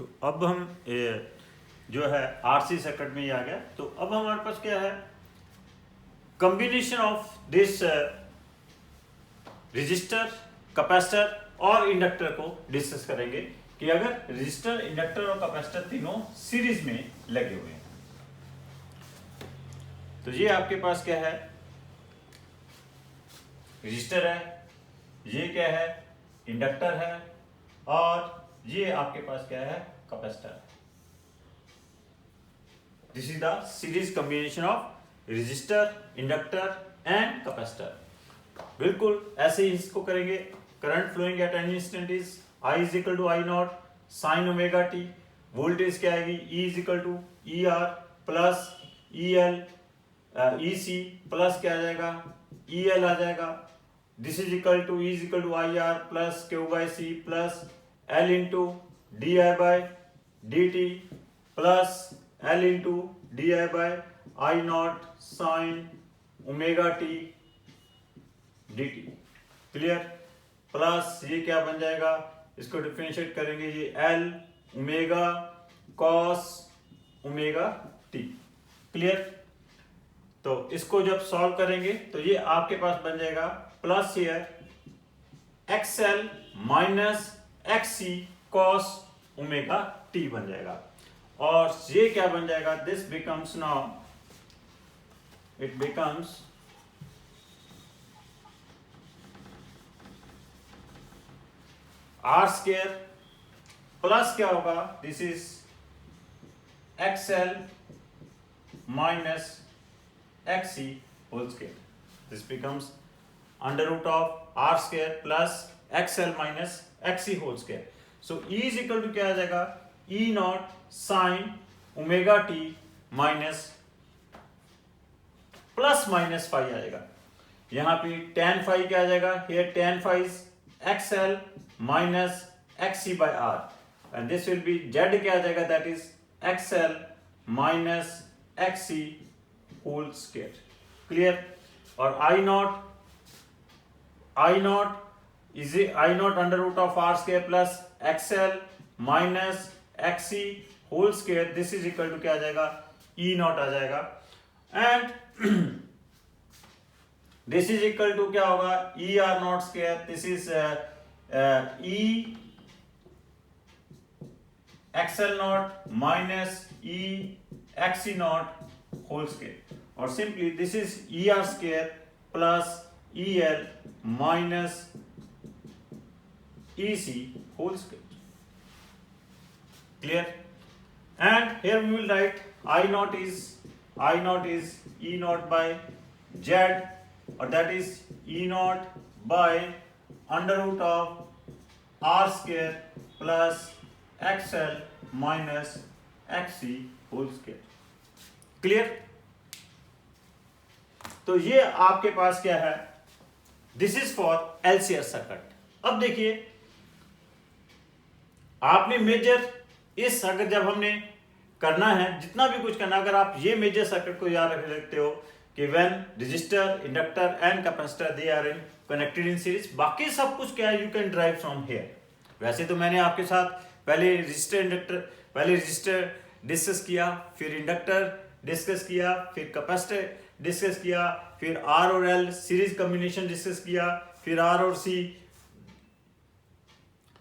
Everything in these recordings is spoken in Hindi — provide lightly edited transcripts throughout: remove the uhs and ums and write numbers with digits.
तो अब हम जो है आरसी सर्किट में ही आ गया। तो अब हमारे पास क्या है, combination of this register, capacitor और इंडक्टर को डिस्कस करेंगे कि अगर रजिस्टर, इंडक्टर और कैपेसिटर तीनों सीरीज में लगे हुए हैं तो ये आपके पास क्या है, रजिस्टर है, ये क्या है, इंडक्टर है, और ये आपके पास क्या है, capacitor. This is the series combination of resistor, inductor and capacitor. बिल्कुल ऐसे ही इसको करेंगे। Current flowing at any instant is I is equal to I not sine omega T. Voltage क्या आएगी, E is equal to E R plus E L, E C plus क्या आ जाएगा, ई एल आ जाएगा। This is equal to E is equal to I R plus Q by C plus L into D I by D T plus L into D I by I not sine omega T D T. Clear? Plus ये क्या बन जाएगा, इसको डिफरेंशिएट करेंगे, ये L omega cos omega T. Clear? तो इसको जब सॉल्व करेंगे तो ये आपके पास बन जाएगा plus here XL minus XC cos omega T बन जाएगा। और ये क्या बन जाएगा, this becomes now, it becomes R square plus क्या होगा, this is XL minus XC whole square. This becomes under root of R square plus XL minus XC whole square. So E is equal to क्या आ जाएगा, E naught sine omega T minus plus minus five आएगा। यहां पे tan फाइव क्या आ जाएगा, here tan five is XL minus XC by R and this will be Z क्या आ जाएगा, that is XL minus XC whole square. Clear? और I naught is I naught under root of R square plus XL minus XC whole square, this is equal to क्या आ जाएगा, ई नॉट आ जाएगा। And this is equal to क्या होगा, E R naught square, this is E XL naught minus E XC naught whole square. और simply this is E R square plus E L minus E C whole square. Clear? And here we will write I naught is E naught by Z, or that is E naught by under root of R square plus XL minus XC whole square. Clear? तो ये आपके पास क्या है, this is for LCR circuit. अब देखिए आपने मेजर इस, अगर जब हमने करना है, जितना भी कुछ करना, अगर आप ये मेजर सर्किट को याद रख सकते हो कि when resistor, inductor and capacitor they are in connected in series, बाकी सब कुछ क्या है, you can drive from here. वैसे तो मैंने आपके साथ पहले रजिस्टर डिस्कस किया, फिर इंडक्टर डिस्कस किया, फिर कैपेसिटर डिस्कस किया, फिर आर और एल सीरीज कॉम्बिनेशन डिस्कस किया, फिर आर और सी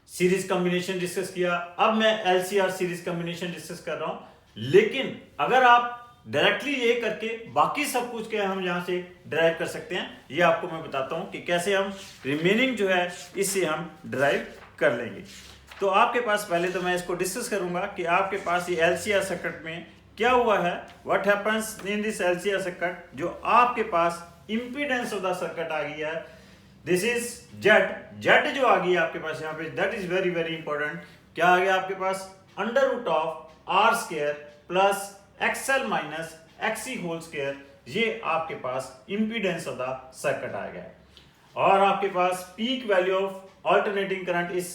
सीरीज कॉम्बिनेशन डिस्कस किया। अब मैं एलसीआर सीरीज कॉम्बिनेशन डिस्कस कर रहा हूं। लेकिन अगर आप डायरेक्टली ये करके बाकी सब कुछ क्या हम यहां से ड्राइव कर सकते हैं, ये आपको मैं बताता हूं कि कैसे हम रिमेनिंग जो है इससे हम ड्राइव कर लेंगे। तो आपके पास पहले तो मैं इसको डिस्कस करूंगा कि आपके पास ये एलसीआर सर्किट में क्या हुआ है, what happens in this LCR circuit. जो आपके पास इंपीडेंस ऑफ द सर्किट आ गई है, दिस इज जेड जो आ गई है आपके पास यहाँ पे, that is very very important. क्या आ गया आपके पास, under root of R square plus XL minus XC whole square, ये आपके पास इंपीडेंस ऑफ द सर्किट आ गया। और आपके पास peak value of alternating current इस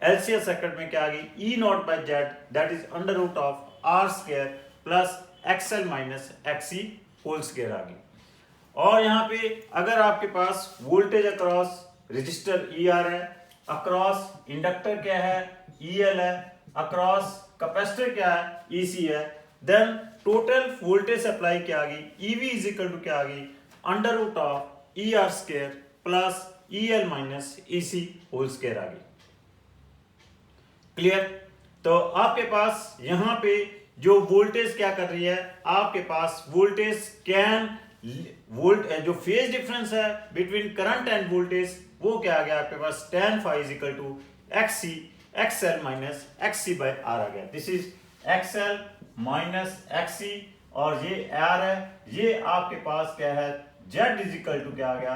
एलसीआर सर्किट में क्या आ गई, E naught by Z, that is under root of R square plus XL minus XC whole square आ गई। और यहाँ पे अगर आपके पास voltage across resistor E R है, अक्रॉस इंडक्टर क्या है, ई एल है, अक्रॉस कैपेसिटर क्या है, ईसी है, देन टोटल वोल्टेज अप्लाई क्या आ गई, ईवी इज इक्वल टू क्या आ गई, under root of E R square plus E L minus EC whole square आ गई। क्लियर? तो आपके पास यहां पे जो वोल्टेज क्या कर रही है, आपके पास वोल्टेज कैन जो फेज डिफरेंस है बिटवीन करंट एंड वोल्टेज वो क्या आ गया आपके पास, tan phi is equal to XC XL minus XC by R आ गया। This is XL minus XC और ये R है, ये आपके पास क्या है, Z इज इक्वल टू क्या आ गया,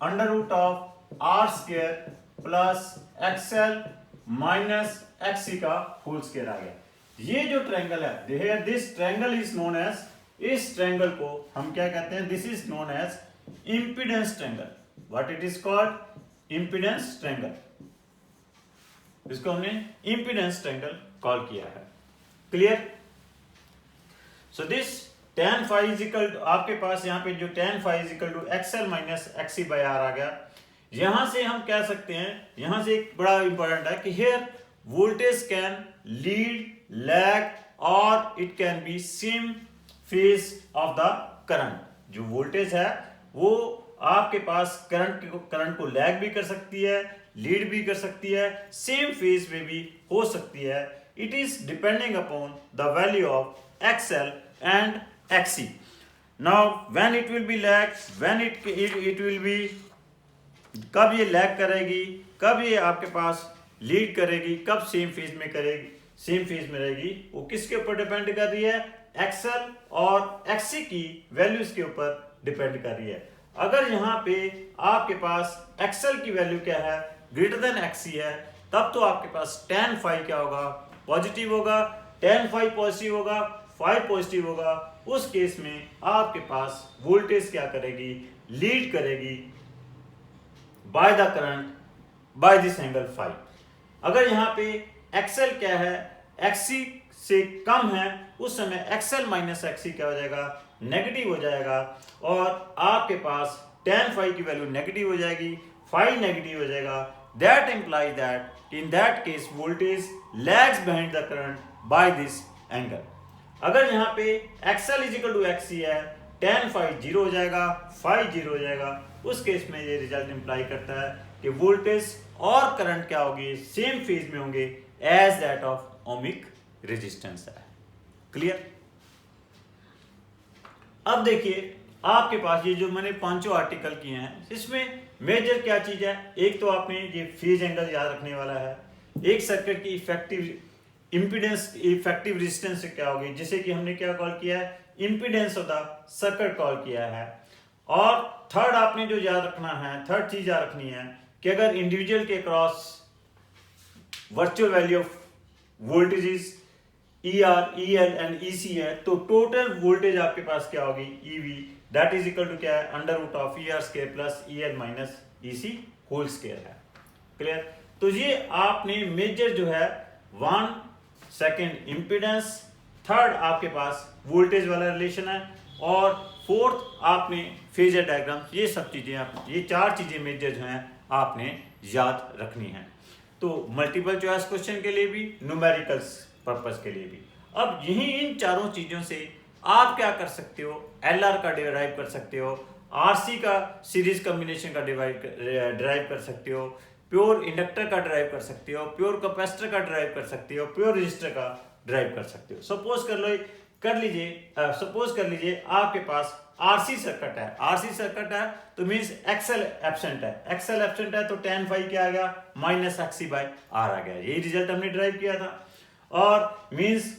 under root of R square plus XL minus XC का होल स्क्वायर आ गया। ये जो ट्रायंगल है, this triangle is known as, इस ट्रायंगल को हम क्या कहते हैं, this is known as impedance triangle. What it is called, impedance triangle. इसको हमने इंपीडेंस ट्रायंगल कॉल किया है। Clear? So this tan phi is equal to, आपके पास यहाँ पे जो tan phi is equal to XL minus XC by R आ गया। यहां से हम कह सकते हैं, यहां से एक बड़ा इंपॉर्टेंट है कि here voltage can lead, lag और it can be same phase of the current. जो वोल्टेज है वो आपके पास करंट को लैग भी कर सकती है, लीड भी कर सकती है, सेम फेज में भी हो सकती है। It is depending upon the value of XL and XC। Now when it will be lag, when it will be, कब ये लैग करेगी, कब ये आपके पास लीड करेगी, कब सेम फेज में करेगी, सेम फेज में रहेगी, वो किसके ऊपर डिपेंड कर रही है, XL और XC की वैल्यूज के ऊपर डिपेंड कर रही है। अगर यहाँ पे आपके पास XL की वैल्यू क्या है, ग्रेटर देन XC है, तब तो आपके पास tan phi क्या होगा, पॉजिटिव होगा, tan phi पॉजिटिव होगा, phi पॉजिटिव होगा। उस केस में आपके पास वोल्टेज क्या करेगी, लीड करेगी by the current by this angle phi। अगर यहाँ पे XL क्या है, XC से कम है, उस समय XL माइनस XC क्या हो जाएगा, नेगेटिव हो जाएगा और आपके पास tan phi की वैल्यू नेगेटिव हो जाएगी, phi नेगेटिव हो जाएगा। That implies that in that case voltage lags behind the current by this angle. अगर यहाँ पे XL is equal to XC है, tan phi 0 हो जाएगा, phi 0 हो जाएगा। उस केस में ये रिजल्ट इंप्लाई करता है कि वोल्टेज और करंट क्या होगी, सेम फेज में होंगे as that of ohmic resistance है। क्लियर? अब देखिए आपके पास ये जो मैंने पांचों आर्टिकल किए हैं, इसमें मेजर क्या चीज है, एक तो आपने ये फेज एंगल याद रखने वाला है, एक सर्किट की इफेक्टिव इंपीडेंस, इफेक्टिव रेजिस्टेंस क्या होगी, जैसे कि हमने क्या कॉल किया है, impedance of the circuit call किया है। और थर्ड आपने जो याद रखना है, थर्ड चीज याद रखनी है कि अगर इंडिविजुअल के cross virtual value of voltages ER, EL and EC है, तो टोटल वोल्टेज आपके पास क्या होगी, EV, that is equal to क्या है, under root of ER square plus EL minus EC whole square है। क्लियर? तो ये आपने मेजर जो है 1, सेकंड इंपीडेंस, थर्ड आपके पास वोल्टेज वाला रिलेशन है और फोर्थ आपने फेजर डायग्राम, ये सब चीजें आप, ये चार चीजें मेजर जो हैं आपने याद रखनी है। तो मल्टीपल चॉइस क्वेश्चन के लिए भी, न्यूमेरिकल्स पर्पस के लिए भी। अब यही इन चारों चीजों से आप क्या कर सकते हो, LR का डिराइव कर सकते हो, RC का सीरीज कॉम्बिनेशन का डिराइव कर सकते हो, प्योर इंडक्टर का डिराइव कर सकते हो, प्योर कैपेसिटर का डिराइव कर सकते हो, प्योर रेजिस्टर का डिराइव कर सकते हो। सपोज कर लीजिए आपके पास RC सर्किट है, RC सर्किट है तो मींस XL एब्सेंट है, XL एब्सेंट है तो tan phi क्या आ गया, माइनस XC बाय R आ गया। यही रिजल्ट हमने डिराइव किया था। और मींस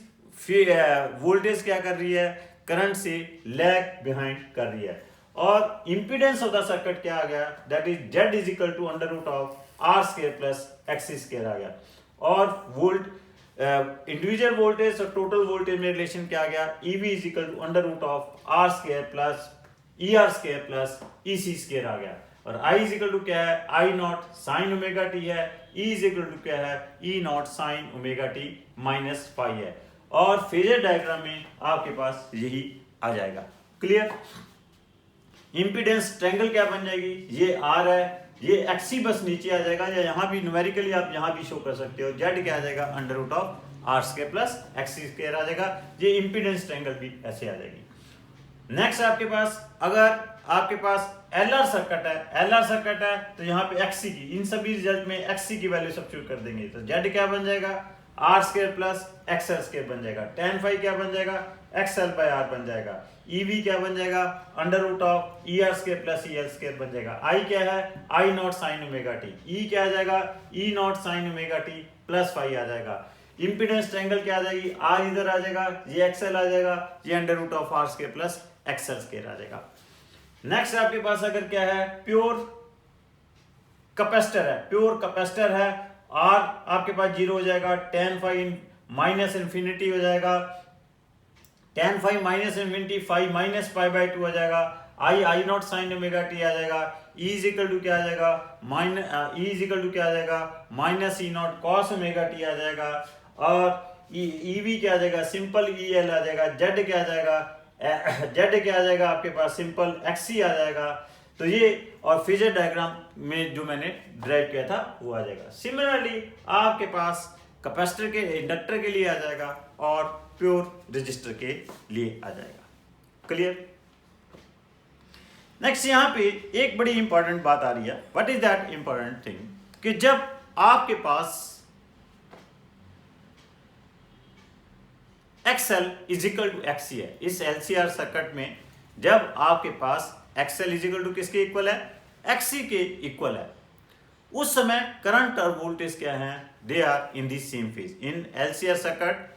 वोल्टेज क्या कर रही है, करंट से लैग बिहाइंड कर रही है। और इंपीडेंस ऑफ द सर्किट क्या आ गया, that is Z is equal to under root of R square plus XC square आ गया। और इंडिविजुअल वोल्टेज और टोटल वोल्टेज में रिलेशन क्या आ गया, EV is equal to under root of R square plus ER square plus EC square आ गया। और I इज इक्वल टू क्या है, I naught sine omega T है, E इज इक्वल टू क्या है, E naught sine omega T minus phi है। और फेजर डायग्राम में आपके पास यही आ जाएगा। क्लियर? इंपीडेंस ट्रायंगल क्या बन जाएगी, ये R है, ये XC बस नीचे आ जाएगा, या यहाँ भी न्यूमेरिकली आप यहाँ भी शो कर सकते हो, Z क्या आ जाएगा, under root of R square plus X square आ जाएगा। ये इम्पीडेंस ट्रायंगल भी ऐसे आ जाएगी। नेक्स्ट आपके पास अगर आपके पास एलआर सर्किट है तो यहाँ पे एक्सी की, इन सभी रिजल्ट में एक्सी की वैल्यू सब्स्टिट्यूट कर देंगे तो जेड क्या बन जाएगा, R square plus XL square बन जाएगा। tan फाई क्या बन जाएगा, एक्सएल बाय आर बन जाएगा। ईवी क्या बन जाएगा, under root of E R square plus E L square बन जाएगा। आई क्या है, I not sine omega T. E क्या आ जाएगा, E naught sine omega T plus phi आ जाएगा। इंपीडेंस ट्रायंगल क्या आ जाएगी, आर इधर आ जाएगा, ये एक्सएल आ जाएगा, ये under root of R square plus XL square आ जाएगा। नेक्स्ट आपके पास अगर क्या है, प्योर कैपेसिटर है, आर आपके पास 0 हो जाएगा, tan फाई माइनस इन्फिनिटी हो जाएगा, tan phi minus infinity phi minus pi by 2 हो जाएगा। I not sine omega T आ जाएगा। ई इज इक्वल टू क्या आ जाएगा, minus E naught cos omega T आ जाएगा। और ई वी क्या आ जाएगा, सिंपल ई एल आ जाएगा। जेड क्या आ जाएगा, आपके पास सिंपल एक्सी आ जाएगा। तो ये और फेजर डायग्राम में जो मैंने ड्राइव किया था वो आ जाएगा। सिमिलरली आपके पास कैपेसिटर के, इंडक्टर के लिए आ जाएगा और प्योर रेजिस्टर के लिए आ जाएगा। क्लियर। नेक्स्ट यहाँ पे एक बड़ी इंपॉर्टेंट बात आ रही है। What is that important thing, कि जब आपके पास XL is equal to XC है, इस LCR सर्किट में जब आपके पास XL इज इक्वल टू किसके इक्वल है, XC के इक्वल है, उस समय करंट और वोल्टेज क्या है, they are in the same phase. In LCR circuit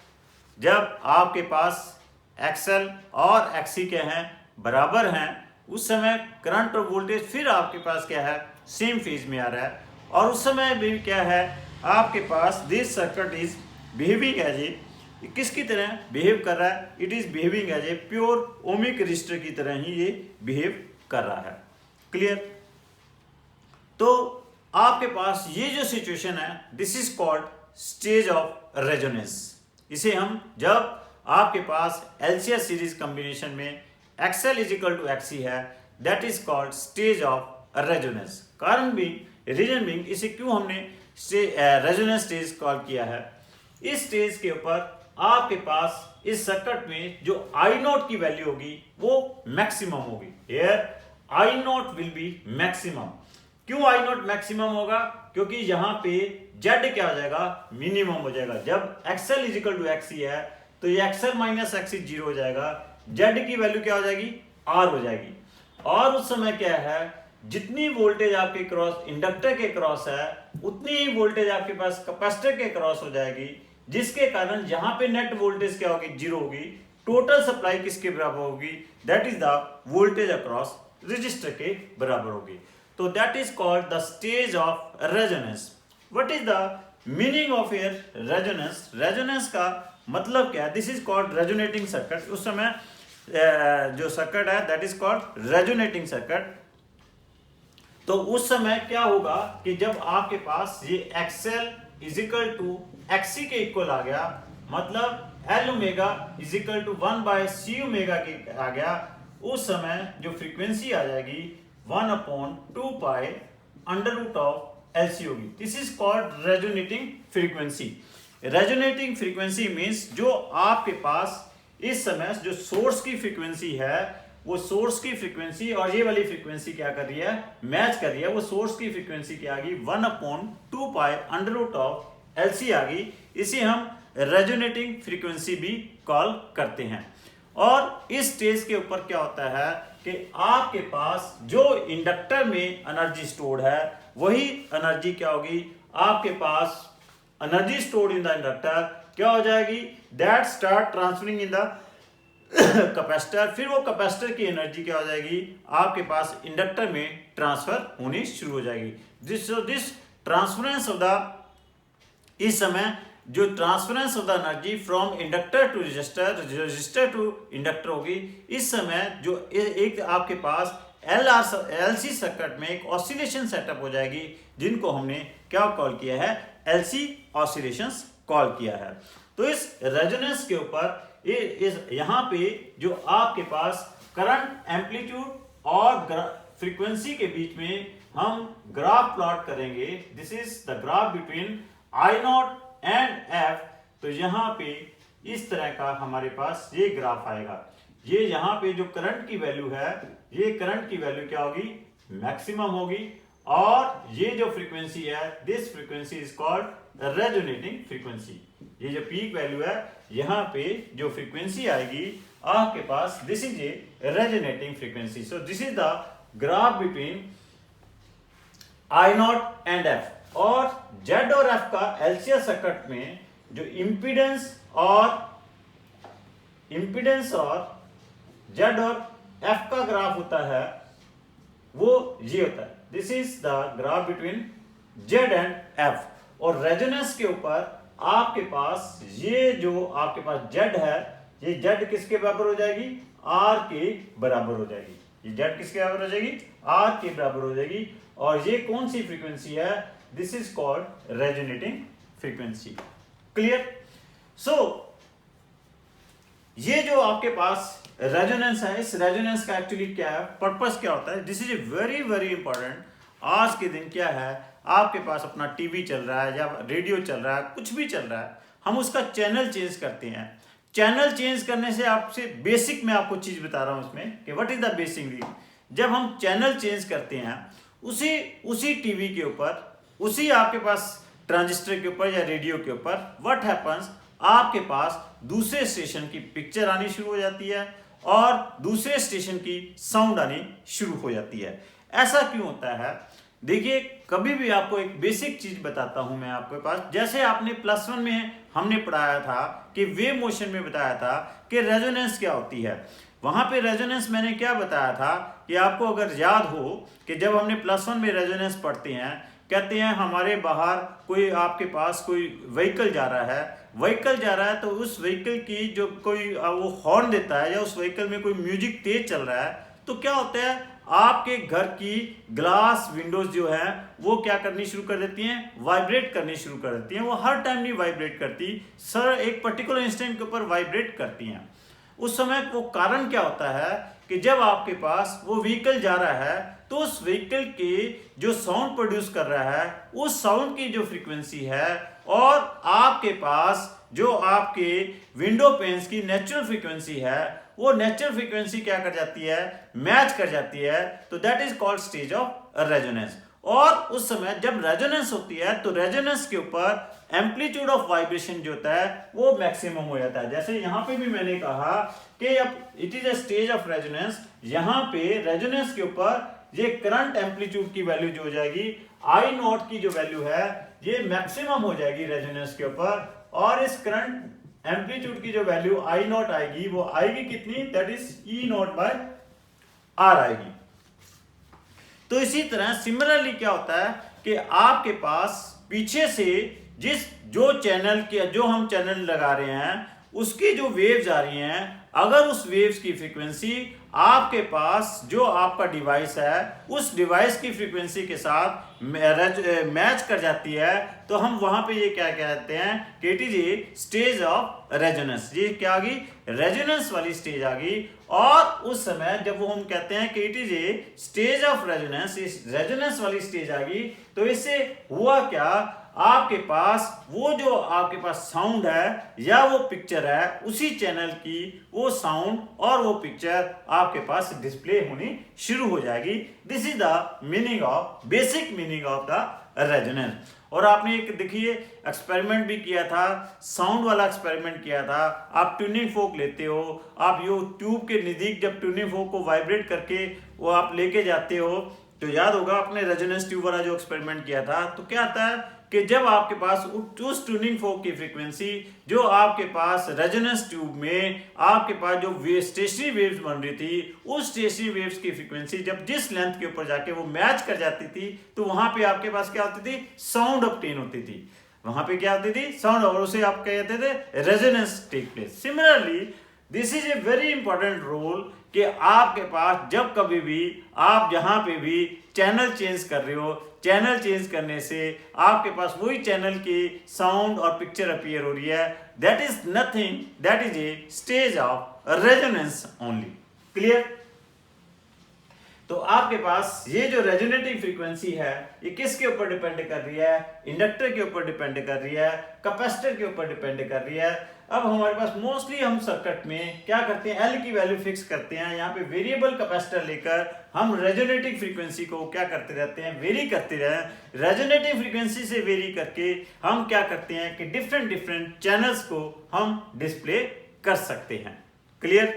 जब आपके पास XL और XC क्या हैं, बराबर हैं, उस समय करंट और वोल्टेज फिर आपके पास क्या है, सेम फेज में आ रहा है। और उस समय भी क्या है, आपके पास this circuit is behaving as a, किसकी तरह बिहेव कर रहा है, it is behaving as a pure ohmic resistor की तरह ही ये बिहेव कर रहा है। क्लियर। तो आपके पास ये जो सिचुएशन है, this is called stage of resonance. इसे हम जब आपके पास LCR सीरीज कॉम्बिनेशन में XL is equal to XC है, that is called stage of resonance. कारण भी रीजन बिंग, इसे क्यों हमने रेजोनेंस स्टेज कॉल किया है, इस स्टेज के ऊपर आपके पास इस सर्किट में जो आई नॉट की वैल्यू होगी वो मैक्सिमम होगी। Here I not will be maximum. क्यों आई नॉट मैक्सिमम होगा, क्योंकि यहां पे जेड क्या हो जाएगा, मिनिमम हो जाएगा। जब XL is equal to XC है तो ये XL माइनस XC 0 हो जाएगा, जेड की वैल्यू क्या हो जाएगी, R हो जाएगी। और उस समय क्या है, जितनी वोल्टेज आपके क्रॉस इंडक्टर के क्रॉस है उतनी ही वोल्टेज आपके पास कैपेसिटर के क्रॉस हो जाएगी, जिसके कारण यहां पे नेट वोल्टेज क्या होगी, 0 होगी। टोटल सप्लाई किसके बराबर होगी, that is the voltage across register के बराबर होगी। तो that is called the stage of resonance. What is the meaning of here resonance, resonance का मतलब क्या है, this is called resonating circuit. उस समय जो सर्किट है that is called resonating circuit. तो उस समय क्या होगा कि जब आपके पास ये XL is equal to XC के इक्वल आ गया, मतलब L omega is equal to 1 by C omega के आ गया, उस समय जो फ्रीक्वेंसी आ जाएगी 1/2 pi under root of LC होगी। This is called resonating frequency. Resonating frequency means जो आपके पास इस समय जो सोर्स की फ्रीक्वेंसी है, वो सोर्स की फ्रीक्वेंसी और ये वाली फ्रीक्वेंसी क्या कर रही है, मैच कर रही है। वो सोर्स की फ्रीक्वेंसी क्या आ गई, 1/2 pi under root of LC आ गई। इसे हम रेजोनेटिंग फ्रीक्वेंसी भी कॉल करते हैं। और इस स्टेज के ऊपर क्या होता है कि आपके पास जो इंडक्टर में एनर्जी स्टोर्ड है वही एनर्जी क्या होगी, आपके पास energy stored in the inductor क्या हो जाएगी, that start transferring in the capacitor. फिर वो कैपेसिटर की एनर्जी क्या हो जाएगी, आपके पास इंडक्टर में ट्रांसफर होनी शुरू हो जाएगी। दिस ट्रांसफरेंस ऑफ द, इस समय जो transference of the energy from inductor to resistor, resistor to inductor होगी। इस समय जो एक आपके पास LC सर्किट में एक ऑसिलेशन सेटअप हो जाएगी, जिनको हमने क्या कॉल किया है, LC ऑसिलेशंस कॉल किया है। तो इस रेजोनेंस के ऊपर यहाँ पे जो आपके पास करंट एम्पलीट्यूड और फ्रीक्वेंसी के बीच में हम ग्राफ प्लॉट करेंगे। This is the graph between I0 and F। तो यहाँ पे इस तरह का हमारे पास ये ग्राफ आएगा। ये यहाँ पे जो करंट की वैल्यू है, ये करंट की वैल्यू क्या होगी, मैक्सिमम होगी, और ये जो फ्रीक्वेंसी है, this frequency is called resonating frequency. ये जो पीक वैल्यू है, यहाँ पे जो फ्रीक्वेंसी आएगी आपके पास, this is a resonating frequency. So this is the graph between I naught and F. और जेड और एफ का एलसीएस सर्किट में जो इम्पीडेंस और जेड और एफ का ग्राफ होता है वो ये होता है, this is the graph between Z and F. और रेजोनेंस के ऊपर आपके पास ये जो आपके पास जेड है, ये जेड किसके बराबर हो जाएगी, आर के बराबर हो जाएगी। ये जेड किसके बराबर हो जाएगी, आर के बराबर हो जाएगी। और ये कौन सी फ्रीक्वेंसी है, this is called resonating frequency. Clear? So ये जो आपके पास रेजोनेंस है, इस रेजोनेंस का एक्चुअली क्या है, पर्पस क्या होता है, this is a very very important. आज के दिन क्या है, आपके पास अपना टीवी चल रहा है या रेडियो चल रहा है, कुछ भी चल रहा है, हम उसका चैनल चेंज करते हैं। चैनल चेंज करने से आपसे बेसिक मैं आपको चीज बता रहा हूं इसमें कि what is the basic reason. जब हम चैनल चेंज करते हैं उसी टीवी के ऊपर, उसी आपके पास ट्रांजिस्टर के ऊपर या रेडियो के ऊपर, व्हाट हैपन्स, आपके पास दूसरे स्टेशन की पिक्चर आनी शुरू हो जाती है और दूसरे स्टेशन की साउंड आनी शुरू हो जाती है। ऐसा क्यों होता है? देखिए, कभी भी आपको एक बेसिक चीज बताता हूं मैं आपके पास। जैसे आपने +1 में हमने पढ़ाया था कि वेव मोशन में बताया था कि रेजोनेंस क्या होती है। वहां पे रेजोनेंस मैंने क्या बताया था कि आपको अगर याद हो कि जब हमने +1 में रेजोनेंस पढ़ते हैं, कहते हैं हमारे बाहर कोई आपके पास कोई व्हीकल जा रहा है, तो उस व्हीकल की जो कोई वो हॉर्न देता है या उस व्हीकल में कोई म्यूजिक तेज चल रहा है, तो क्या होता है, आपके घर की ग्लास विंडोज जो है वो क्या करनी शुरू कर देती हैं, वाइब्रेट करनी शुरू कर देती हैं। वो हर टाइम नहीं वाइब्रेट करती सर, एक पर्टिकुलर इंस्टेंट के ऊपर वाइब्रेट करती हैं। उस समय वो कारण क्या होता है कि जब आपके पास वो व्हीकल जा रहा है तो उस व्हीकल के जो साउंड प्रोड्यूस कर रहा है, उस साउंड की जो फ्रीक्वेंसी है और आपके पास जो आपके विंडो पेन्स की नेचुरल फ्रीक्वेंसी है, वो नेचुरल फ्रीक्वेंसी क्या कर जाती है, मैच कर जाती है। तो that is called stage of resonance. और उस समय जब रेजोनेंस होती है तो रेजोनेंस के ऊपर एम्पलीट्यूड ऑफ वाइब्रेशन जो होता है वो मैक्सिमम हो जाता है। जैसे यहां पे भी मैंने कहा कि अब it is a stage of resonance, यहां पे रेजोनेंस के ऊपर ये करंट एम्पलीट्यूड की वैल्यू जो हो जाएगी, आई नॉट की जो वैल्यू है ये मैक्सिमम हो जाएगी रेजोनेंस के ऊपर। और इस करंट एम्पलीट्यूड की जो वैल्यू आई नॉट आएगी वो आएगी कितनी, that is E naught by R आएगी। तो इसी तरह सिमिलरली क्या होता है कि आपके पास पीछे से जो चैनल के जो हम चैनल लगा रहे हैं उसकी जो वेव्स आ रही हैं, अगर उस वेव्स की फ्रीक्वेंसी आपके पास जो आपका डिवाइस है उस डिवाइस की फ्रीक्वेंसी के साथ मैच कर जाती है, तो हम वहां पे ये क्या कहते हैं कि it is a stage of resonance. ये क्या आ गई, रेजोनेंस वाली स्टेज आ गई। और उस समय जब वो हम कहते हैं कि it is a stage of resonance, इस रेजोनेंस वाली स्टेज आ गई, तो इससे हुआ क्या, आपके पास वो जो आपके पास साउंड है या वो पिक्चर है, उसी चैनल की वो साउंड और वो पिक्चर आपके पास डिस्प्ले होनी शुरू हो जाएगी। This is the meaning of, basic meaning of the resonance. और आपने एक देखिए एक्सपेरिमेंट भी किया था, साउंड वाला एक्सपेरिमेंट किया था। आप ट्यूनिंग फोक लेते हो, आप यो ट्यूब के नजदीक जब ट्यूनिंग फोक को वाइब्रेट करके वो आप लेके जाते हो, तो याद होगा आपने रेजोनेंस ट्यूब वाला जो एक्सपेरिमेंट किया था, तो क्या आता है कि जब आपके पास उस ट्यूनिंग फोक की फ्रीक्वेंसी जो आपके पास रेजोनेंस ट्यूब में आपके पास जो स्टेशनरी वेव्स बन रही थी, उस स्टेशनरी वेव्स की फ्रीक्वेंसी जब जिस लेंथ के ऊपर जाके वो मैच कर जाती थी, तो वहां पे आपके पास क्या होती थी, साउंड ऑब्टेन होती थी। वहां पे क्या होती थी, साउंड, और उसे आप कहते थे resonance take place. Similarly this is a very important role कि आपके पास जब कभी भी आप जहां पे भी चैनल चेंज कर रहे हो, चैनल चेंज करने से आपके पास वही चैनल की साउंड और पिक्चर अपीयर हो रही है, that is nothing, that is a stage of resonance only. Clear? तो आपके पास ये जो रेजोनेटिंग फ्रीक्वेंसी है ये किसके ऊपर डिपेंड कर रही है, इंडक्टर के ऊपर डिपेंड कर रही है, कैपेसिटर के ऊपर डिपेंड कर रही है। अब हमारे पास मोस्टली हम सर्किट में क्या करते हैं, एल की वैल्यू फिक्स करते हैं, यहाँ पे वेरिएबल कैपेसिटर लेकर हम रेजोनेटिंग फ्रीक्वेंसी को क्या करते रहते हैं, वेरी करते रहे। रेजोनेटिंग फ्रीक्वेंसी से वेरी करके हम क्या करते हैं कि डिफरेंट डिफरेंट चैनल्स को हम डिस्प्ले कर सकते हैं। क्लियर।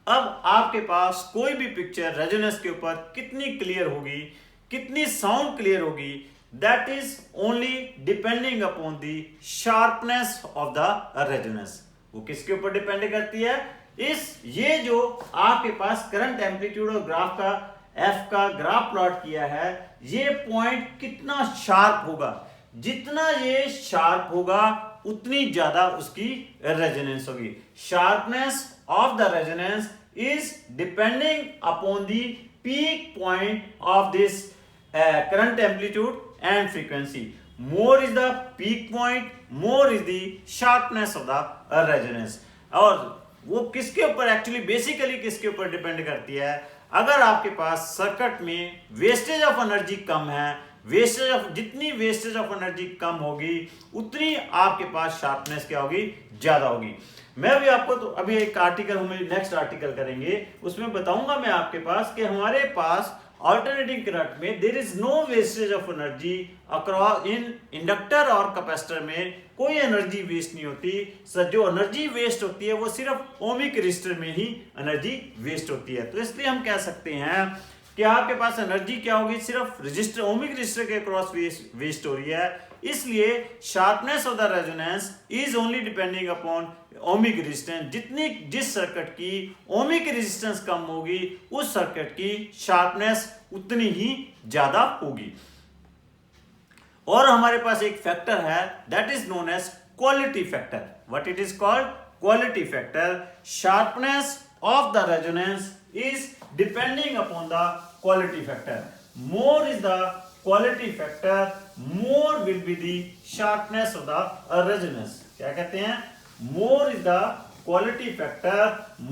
अब आपके पास कोई भी पिक्चर रेजोनेंस के ऊपर कितनी क्लियर होगी, कितनी साउंड क्लियर होगी, that is only depending upon the sharpness of the resonance. वो किसके ऊपर डिपेंड करती है, ये जो आपके पास करंट एम्पलीट्यूड और ग्राफ का एफ का ग्राफ प्लॉट किया है, ये पॉइंट कितना शार्प होगा, जितना ये शार्प होगा उतनी ज्यादा उसकी रेजोनेंस होगी। Sharpness of the resonance is depending upon the peak point of this current amplitude and frequency. More is the peak point, more is the sharpness of the resonance. और वो किसके ऊपर एक्चुअली बेसिकली किसके ऊपर डिपेंड करती है, अगर आपके पास सर्किट में वेस्टेज ऑफ एनर्जी कम है, जितनी वेस्टेज ऑफ एनर्जी कम होगी उतनी आपके पास शार्पनेस क्या होगी, ज्यादा होगी। मैं भी आपको तो अभी एक आर्टिकल हम नेक्स्ट आर्टिकल करेंगे, उसमें बताऊंगा मैं आपके पास कि हमारे पास अल्टरनेटिंग करंट में there is no wastage of energy across in inductor और कैपेसिटर में कोई एनर्जी वेस्ट नहीं होती। सर जो एनर्जी वेस्ट होती है वो सिर्फ ओमिक रजिस्टर में ही एनर्जी वेस्ट होती है। तो इसलिए हम कह सकते हैं कि आपके पास एनर्जी क्या होगी, सिर्फ रजिस्टर ओमिक रजिस्टर के क्रॉस वेस्ट हो रही है। इसलिए sharpness of the resonance is only depending upon ohmic resistance. जिस सर्किट की ओमिक रेजिस्टेंस कम होगी उस सर्किट की शार्पनेस उतनी ही ज्यादा होगी। और हमारे पास एक फैक्टर है that is known as quality factor. What it is called, quality factor. Sharpness of the resonance is depending upon the quality factor. More is the quality factor, more will be the sharpness of the resonance. क्या कहते हैं, more is the quality factor,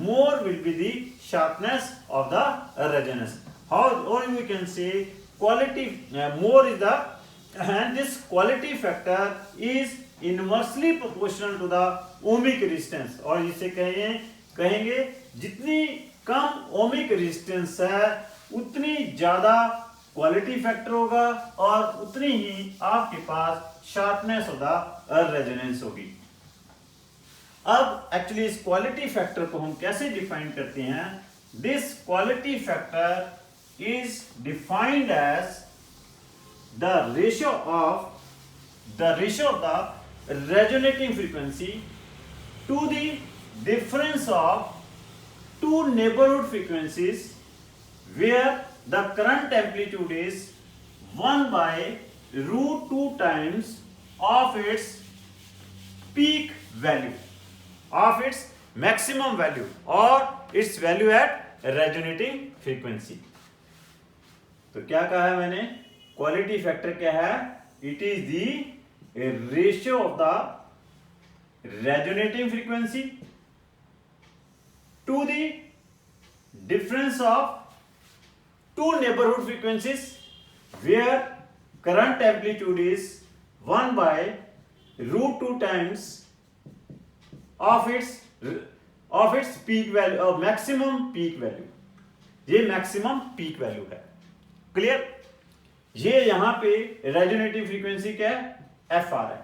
more will be the sharpness of the resonance. How, or we can say quality more is the, and this quality factor is inversely proportional to the ohmic resistance. और इसे कहेंगे जितनी कम ओमिक रेजिस्टेंस है उतनी ज्यादा क्वालिटी फैक्टर होगा और उतनी ही आपके पास शार्पनेस ऑफ द रेजोनेंस होगी। अब एक्चुअली इस क्वालिटी फैक्टर को हम कैसे डिफाइन करते हैं, this quality factor is defined as the ratio of the resonating frequency to the difference of two neighborhood frequencies where the current amplitude is 1 by root 2 times of its peak value, of its maximum value or its value at resonating frequency. तो क्या कहा है मैंने, क्वालिटी फैक्टर क्या है, it is the ratio of the resonating frequency to the difference of two neighborhood frequencies where current amplitude is 1 by root 2 times of its peak value or maximum peak value. ये maximum peak value है। क्लियर। ये यहां पे रेजोनेटिव फ्रीक्वेंसी क्या है, FR है।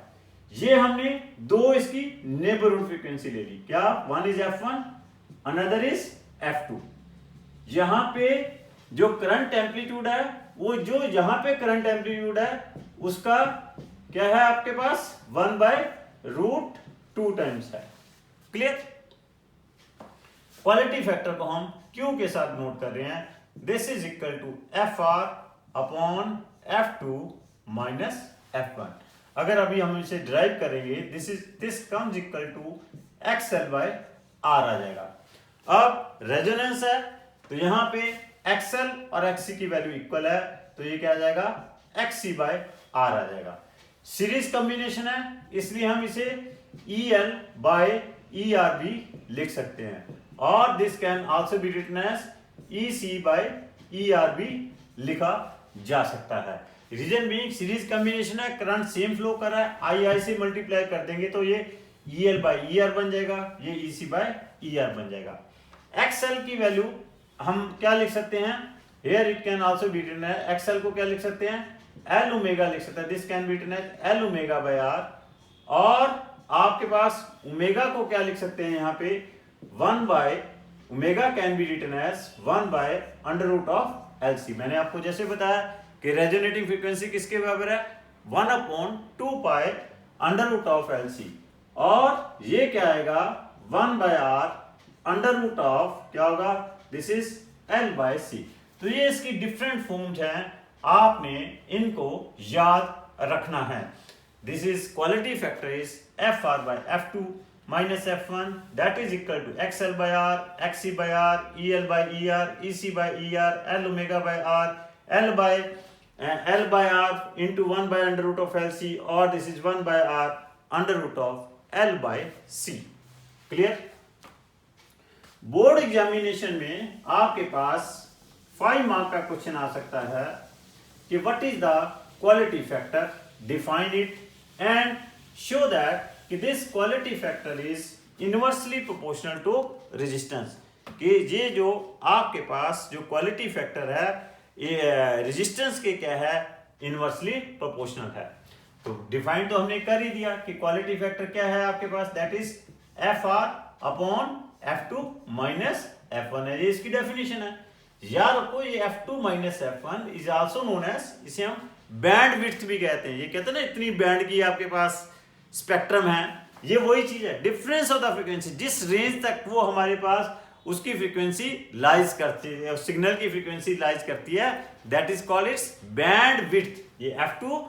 ये हमने दो इसकी नेबरहुड फ्रीक्वेंसी ले ली, क्या, one is F1 another is F2। यहां पे जो करंट एम्पलीट्यूड है वो जो यहां पे करंट एम्पलीट्यूड है उसका क्या है आपके पास 1 by root 2 टाइम्स है। क्लियर। क्वालिटी फैक्टर को हम Q के साथ नोट कर रहे हैं, this is equal to FR upon F2 minus F1। अगर अभी हम इसे ड्राइव करेंगे this comes equal to XL by R आ जाएगा। अब रेजोनेंस है तो यहां पे XL और XC की वैल्यू इक्वल है तो ये क्या आ जाएगा, XC by R आ जाएगा। सीरीज कॉम्बिनेशन है इसलिए हम इसे EL by ER भी लिख सकते हैं और this can also be written as EC by ER भी लिखा जा सकता है। रीजन बीइंग सीरीज कॉम्बिनेशन है, करंट सेम फ्लो कर रहा है, I से मल्टीप्लाई कर देंगे तो ये EL बाय ER बन जाएगा, ये EC बाय ER बन जाएगा। XL की वैल्यू हम क्या लिख सकते हैं, here it can also be written as XL को क्या लिख सकते हैं, L ओमेगा लिख सकते हैं, this can be written as L omega by R, और आपके पास ओमेगा को क्या लिख सकते हैं यहाँ पे 1 by omega can be written as 1 by under root of LC। मैंने आपको जैसे बताया कि रेजोनेटिंग फ्रीक्वेंसी किसके बराबर है, 1/2 pi under root of LC, और ये क्या आएगा 1 by R under root of क्या होगा, this is L by C। तो ये इसकी डिफरेंट फॉर्म्स हैं, आपने इनको याद रखना है। This is quality factor is FR by F2 minus F1, that is equal to XL by R, XC by R, EL by ER, EC by ER, L omega by R, L by R into 1 by under root of LC, or this is 1 by R under root of L by C। Clear? Board examination में आपके पास 5 मार्क का क्वेश्चन आ सकता है कि what is the quality factor, define it and show that कि this quality factor is inversely proportional to resistance, कि ये जो आपके पास जो क्वालिटी फैक्टर है ये रेजिस्टेंस के क्या है, इनवर्सली प्रोपोर्शनल है। तो डिफाइन तो हमने कर ही दिया कि क्वालिटी फैक्टर क्या है आपके पास, that is FR upon F2 minus F1 है, ये इसकी डेफिनेशन है। याद रखो ये F2 minus F1 is also known as, इसे हम बैंड विड्थ भी कहते हैं। ये कहते हैं ना इतनी बैंड की आपके पास स्पेक्ट्रम है, ये वही चीज है, डिफरेंस ऑफ द फ्रीक्वेंसी, जिस रेंज तक वो हमारे पास उसकी फ्रीक्वेंसी लाइज करती है, सिग्नल की फ्रीक्वेंसी लाइज करती है, that is called its band width. ये F2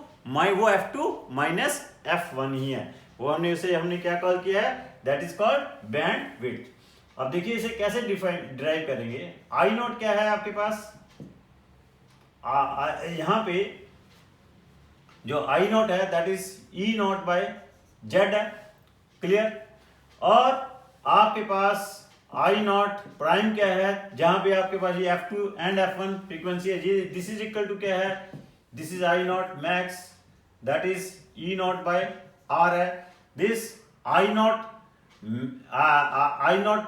वो F2 माइनस F1 ही है, वो हमने क्या कॉल किया है, that is called band width. अब देखिए इसे कैसे ड्राइव करेंगे। आई नॉट क्या है आपके पास, यहां पे जो आई नॉट है that is E naught by Z है, क्लियर। और आपके पास आई नॉट प्राइम क्या है, जहां पे आपके पास ये F2 एंड F1 फ्रीक्वेंसी है, ये दिस इज इक्वल टू क्या है, this is I naught max, that is E naught by R है। दिस आई नॉट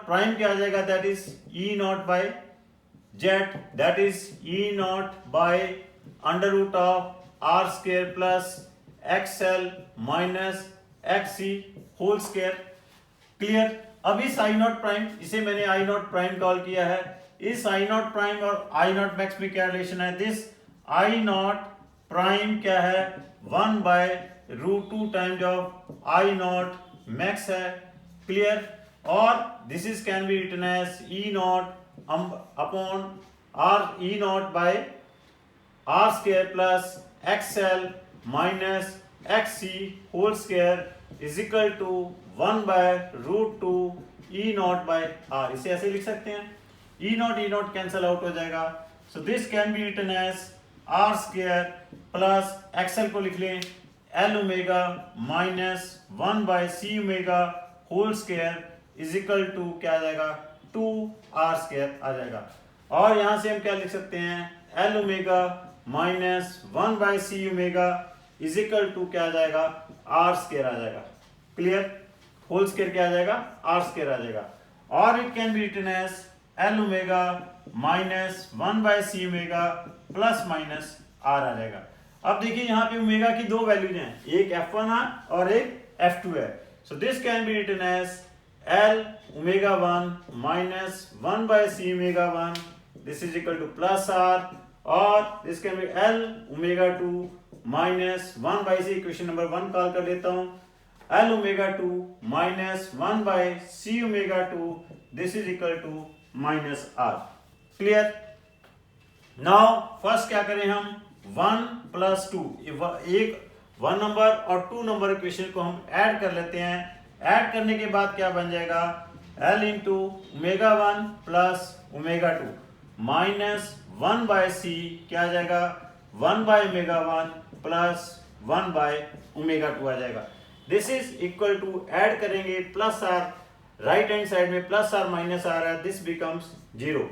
प्राइम क्या आ जाएगा, that is E naught by Z, that is E naught by under root of R square plus XL minus XC whole square, clear. अब इस आई नॉट प्राइम, इसे मैंने आई नॉट प्राइम कॉल किया है, इस आई नॉट प्राइम और आई नॉट मैक्स में क्या रिलेशन है, दिस आई नॉट प्राइम क्या है 1 by root 2 times of I naught max है, क्लियर। और this is can be written as E naught upon R E naught by R square plus XL minus XC whole square is equal to 1 by root 2 E naught by R। इसे ऐसे लिख सकते हैं, E नॉट कैंसल आउट हो जाएगा, so this can be written as R square plus XL को लिख लें L omega minus 1 by C omega whole square is equal to क्या आ जाएगा 2R स्क्वायर आ जाएगा। और यहां से हम क्या लिख सकते हैं, L omega minus 1 by C omega is equal to क्या आ जाएगा R स्क्वायर आ जाएगा, क्लियर। होल स्क्वायर क्या आ जाएगा, R स्क्वायर आ जाएगा। और it can be written as L omega minus 1 by C omega plus minus R आ जाएगा। अब देखिए यहाँ पे ओमेगा की दो वैल्यूज हैं, एक F1 है और एक F2 है, so this can be written as L omega 1 minus 1 by C omega 1, this is equal to plus R, और this can be L omega 2 minus 1 by C, equation number 1 call कर लेता हूं, L omega 2 minus 1 by C omega 2, this is equal to minus R, clear. Now first क्या करें हम 1 प्लस 2, एक 1 नंबर और 2 नंबर इक्वेशन को हम ऐड कर लेते हैं। ऐड करने के बाद क्या बन जाएगा, L into omega 1 plus omega 2 minus 1 by C क्या आ जाएगा 1 by omega 1 plus 1 by omega 2 आ जाएगा। This is equal to, add करेंगे plus R, right hand side में प्लस R माइनस R है, दिस बिकम्स 0,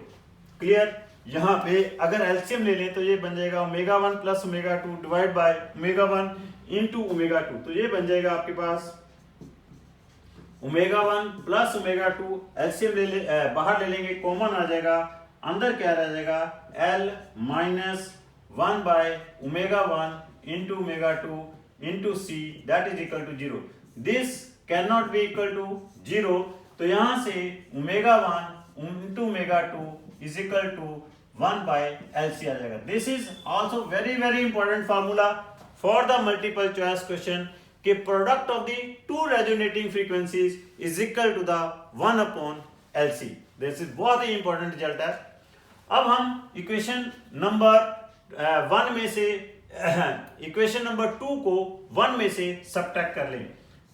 क्लियर। यहाँ पे अगर एलसीएम ले लें तो ये बन जाएगा omega 1 plus omega 2 divide by omega 1 into omega 2, तो ये बन जाएगा आपके पास ओमेगा 1 प्लस ओमेगा 2, एलसीएम बाहर ले लेंगे, कॉमन आ जाएगा, अंदर क्या रह जाएगा L minus 1 by omega 1 into omega 2 into C that is equal to 0। This can not be equal to 0, तो यहां से omega 1 into omega 2 is equal to 1 by LC आ जाएगा। This is also very very important formula for the multiple choice question कि product of the two resonating frequencies is equal to the 1 upon LC. This is बहुत ही इंपॉर्टेंट रिजल्ट है। अब हम इक्वेशन नंबर 1 में से इक्वेशन नंबर 2 को 1 में से सब्ट्रैक्ट कर लें,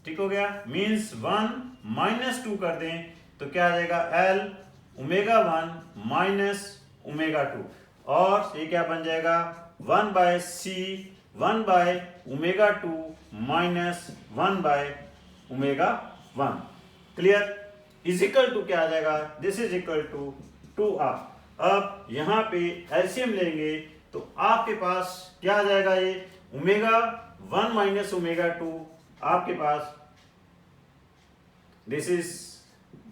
ठीक हो गया, मींस 1 माइनस 2 कर दें तो क्या आ जाएगा एल ओमेगा 1 माइनस ओमेगा 2, और ये क्या बन जाएगा 1 by C 1 by omega 2 minus 1 by omega 1, clear, is equal to क्या आ जाएगा, this is equal to 2r। अब यहाँ पे एलसीएम लेंगे तो आपके पास क्या आ जाएगा, ये ओमेगा 1 माइनस ओमेगा 2 आपके पास दिस इज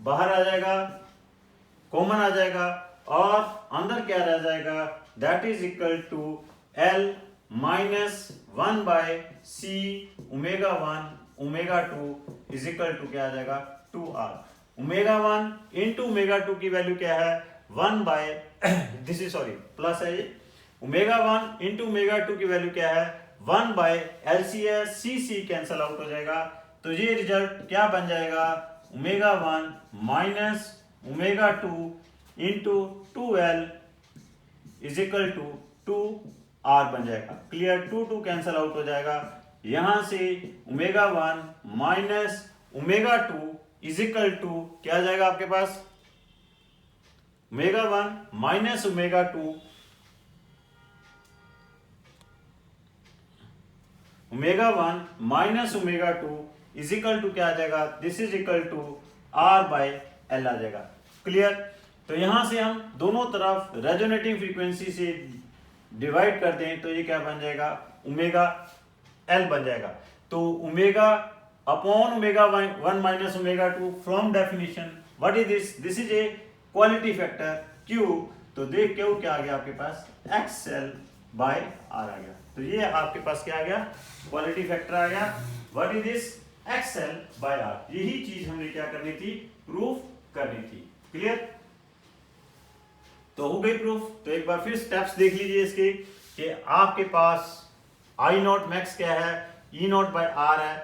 बाहर आ जाएगा, कॉमन आ जाएगा, और अंदर क्या रह जाएगा that is equal to L minus 1 by C omega 1 omega 2 is equal to क्या आ जाएगा 2r। ओमेगा 1 इंटू ओमेगा 2 की वैल्यू क्या है 1 by this is sorry plus है ये, ओमेगा 1 इंटू ओमेगा 2 की वैल्यू क्या है 1 बाय एलसी है, सी कैंसल आउट हो जाएगा, तो ये रिजल्ट क्या बन जाएगा omega 1 minus omega 2 into 2l is equal to 2r बन जाएगा, क्लियर, 2 कैंसल आउट हो जाएगा, यहां से omega 1 minus omega 2 is equal to क्या आ जाएगा आपके पास omega 1 minus omega 2 omega 1 minus omega 2 is equal to क्या आ जाएगा, this is equal to r by l आ जाएगा, क्लियर। तो यहां से हम दोनों तरफ रेजोनेटिंग फ्रीक्वेंसी से डिवाइड कर दें तो ये क्या बन जाएगा ओमेगा l बन जाएगा, तो omega upon omega 1 minus omega 2 from definition what is this, this is A quality factor Q, तो देख क्यू क्या आ गया आपके पास XL बाय R आ गया, तो ये आपके पास क्या आ गया क्वालिटी फैक्टर आ गया, what is this XL by R, यही चीज हमने क्या करनी थी प्रूफ करनी थी, क्लियर। तो हो गई प्रूफ। तो एक बार फिर स्टेप्स देख लीजिए इसके कि आपके पास आई नॉट मैक्स क्या है ई नॉट बाय आर है,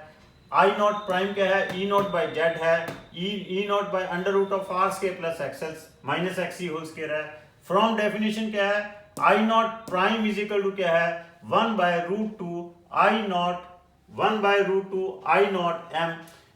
आई नॉट प्राइम क्या है ई नॉट बाय जेड है, E naught by under root of R square plus XL minus X whole square है। फ्रॉम डेफिनेशन क्या है I naught prime is equal to क्या है 1 by root 2 I naught 1 by root 2 I naught M,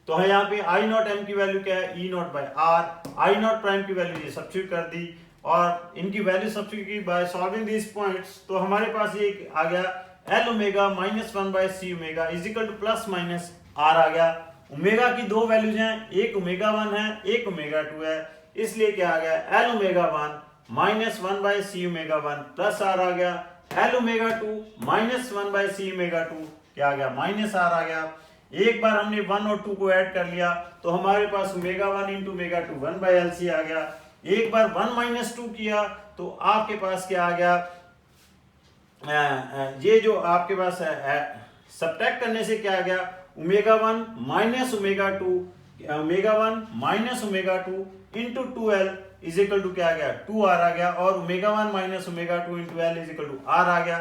तो है यहाँ पे आई नॉट एम की वैल्यू क्या है E naught by R, I naught prime की वैल्यू ये सब्स्टिट्यूट कर दी और इनकी वैल्यू सब्स्टिट्यूट की बाय सॉल्विंग दिस पॉइंट्स, तो हमारे पास ये आ गया L omega minus 1 by C omega is equal to plus minus R आ गया। ओमेगा की दो वैल्यूज हैं, एक ओमेगा 1 है एक ओमेगा 2 है, इसलिए क्या आ गया L omega 1 minus 1 by C omega 1 plus R आ गया, L omega 2 minus 1 by C omega 2 क्या आ गया माइनस आर आ गया। एक बार हमने 1 और 2 को ऐड कर लिया तो हमारे पास omega 1 into omega 2 1 by L C आ गया। एक बार 1 माइनस 2 किया तो आपके पास क्या आ गया, ये जो आपके पास सब्ट्रैक्ट करने से क्या आ गया omega 1 minus omega 2 omega 1 minus omega 2 into 2l is equal to क्या आ गया 2r आ गया, और omega 1 minus omega 2 into l is equal to r आ गया।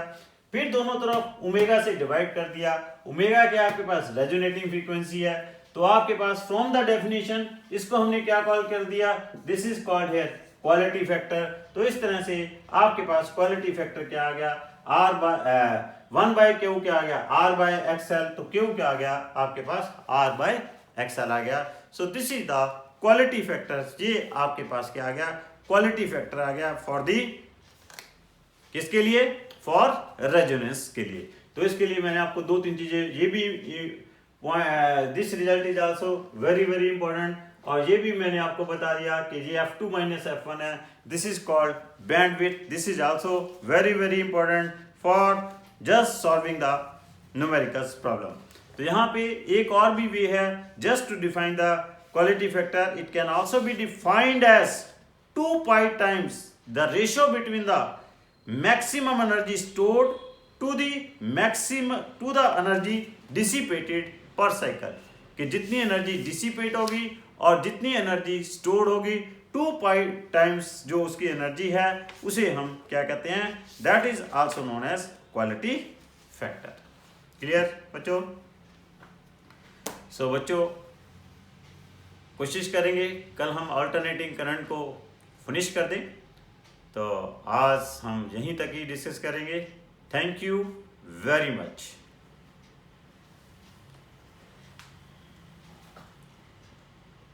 फिर दोनों तरफ ओमेगा से डिवाइड कर दिया, ओमेगा क्या आपके पास रेजोनेटिंग फ्रीक्वेंसी है, तो आपके पास फ्रॉम द डेफिनेशन इसको हमने क्या कॉल कर दिया this is called here quality factor. तो इस तरह से आपके पास क्वालिटी फैक्टर क्या आ गया r बाय 1 बाय क्यू क्या आ गया r बाय एक्सएल, तो क्यू क्या आ गया आपके पास r बाय एक्सएल आ गया। सो this is the quality factors, ये आपके पास क्या आ गया क्वालिटी फैक्टर आ गया फॉर दी किसके लिए फॉर रेजोनेंस के लिए। तो इसके लिए मैंने आपको 2-3 चीजें ये भी this result is also very very important, और ये भी मैंने आपको बता दिया कि ये F2 माइनस F1 है, this is called bandwidth. This is also very very important for just solving the numericals problem. तो यहाँ पे एक और भी वे है just to define the quality factor. It can also be defined as 2 pi times the ratio between the maximum energy stored to the energy dissipated per cycle, कि जितनी एनर्जी डिसिपेट होगी और जितनी एनर्जी स्टोर्ड होगी 2 पाई टाइम्स जो उसकी एनर्जी है उसे हम क्या कहते हैं, that is also known as quality factor. Clear बच्चों? सो बच्चों कोशिश करेंगे कल हम अल्टरनेटिंग करंट को फिनिश कर दें। तो आज हम यहीं तक ही डिस्कस करेंगे। Thank you very much.